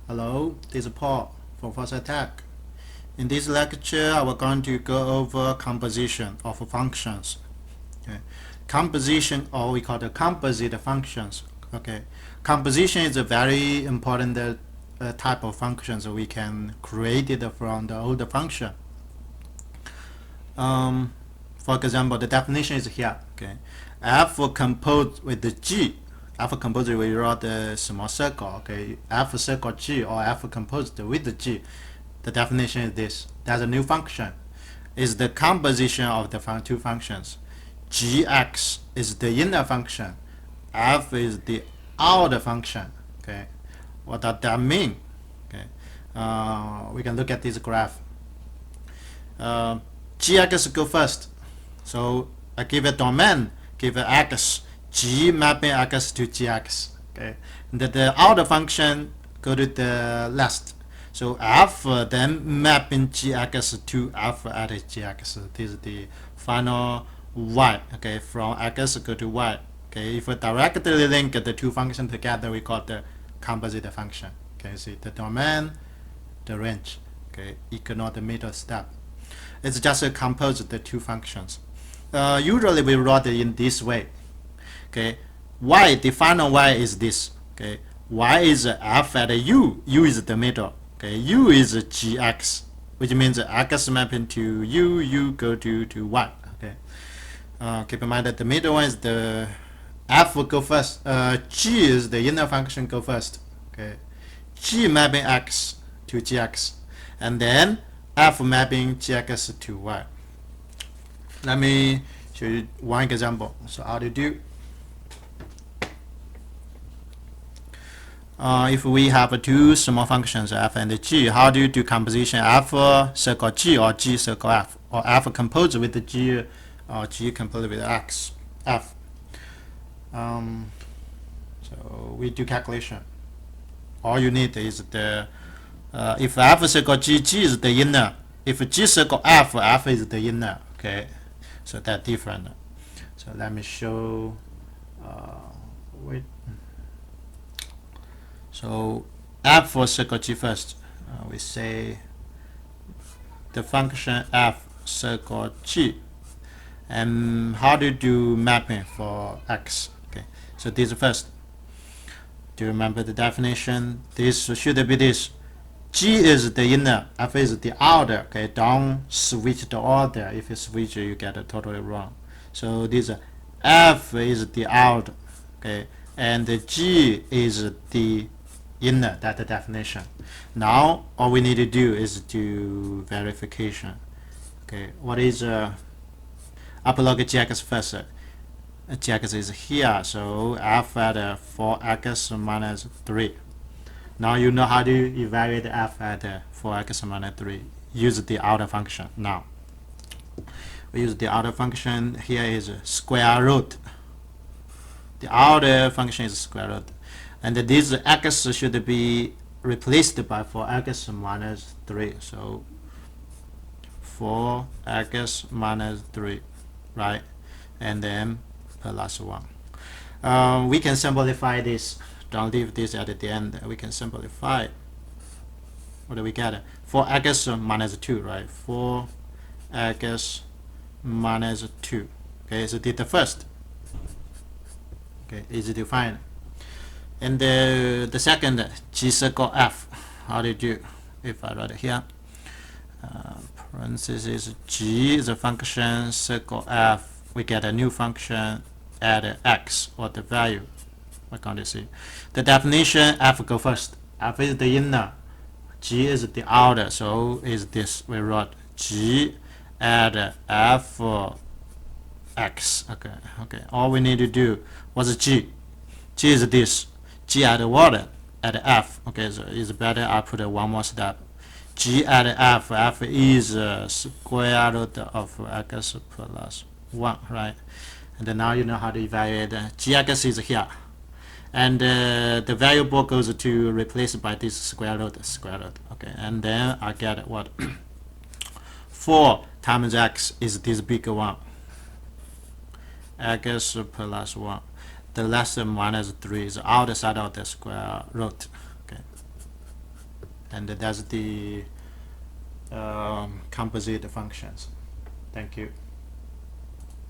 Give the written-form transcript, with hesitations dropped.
Hello, this is Paul from Foresight Tech. In this lecture, I will going to go over composition of functions. Okay. Composition, or we call it composite functions. Okay. Composition is a very important type of functions we can create it from the older function. For example, the definition is here. Okay. F composed with the G. F composed we wrote a small circle. Okay. F circle G or F composed with the G. The definition is this. There's a new function. Is the composition of the two functions. Gx is the inner function. F is the outer function. Okay. What does that mean? Okay. We can look at this graph. Gx go first. So I give a domain, give a x, g mapping x to gx. Okay. And the outer function go to the left. So f then mapping gx to f at gx. This is the final y. Okay, from x go to y. Okay, if we directly link the two functions together, we call the composite function. Okay, see the domain, the range. Okay, ignore the middle step. It's just a compose the two functions. Usually we write it in this way. Okay, y, the final y is this. Okay, y is f at u. U is the middle. Okay, u is gx, which means x mapping to u, u go to y. Okay, keep in mind that the middle one is the f will go first. G is the inner function go first. Okay, g mapping x to gx, and then f mapping gx to y. Let me show you one example. So how to do. If we have two small functions f and g, how do you do composition? F circle g or g circle f, or f composed with the g or g composed with x f. So we do calculation. All you need is the if f circle g, g is the inner. If g circle f, f is the inner. Okay, so that's different. So let me show. Wait. So f for circle g first. We say the function f circle g. And how do you do mapping for x? Okay, so this first. Do you remember the definition? This should be this. G is the inner, f is the outer. Okay, don't switch the order. If you switch, you get it totally wrong. So this f is the outer. Okay, and the g is the inner. That's the definition. Now all we need to do is do verification. Okay, what is upload gx first? Gx is here, so f at 4x minus 3. Now you know how to evaluate f at 4x minus 3. Use the outer function. Now we use the outer function. Here is square root. The outer function is square root, and this x should be replaced by 4x minus 3. So 4x minus 3, right? And then plus 1. We can simplify this. Don't leave this at the end. We can simplify. What do we get? 4x minus 2, right? 4x minus 2. Okay, so did the first. Okay, easy to find. And the second, g circle f. How do you do? If I write it here, parenthesis g is a function, circle f, we get a new function at x, or the value. What can you see? The definition, f go first. F is the inner, g is the outer. So is this, we wrote g at f x. Okay. All we need to do was g. G is this. G at what? At f. Okay, so it's better I put one more step. G at f. F is square root of x plus 1, right? And then now you know how to evaluate. Gx is here, and the variable goes to replace by this square root. Okay, and then I get what? 4 times x is this big one. X plus 1. The less than minus 3 is outside of the square root. Okay. and that's the composite functions. Thank you.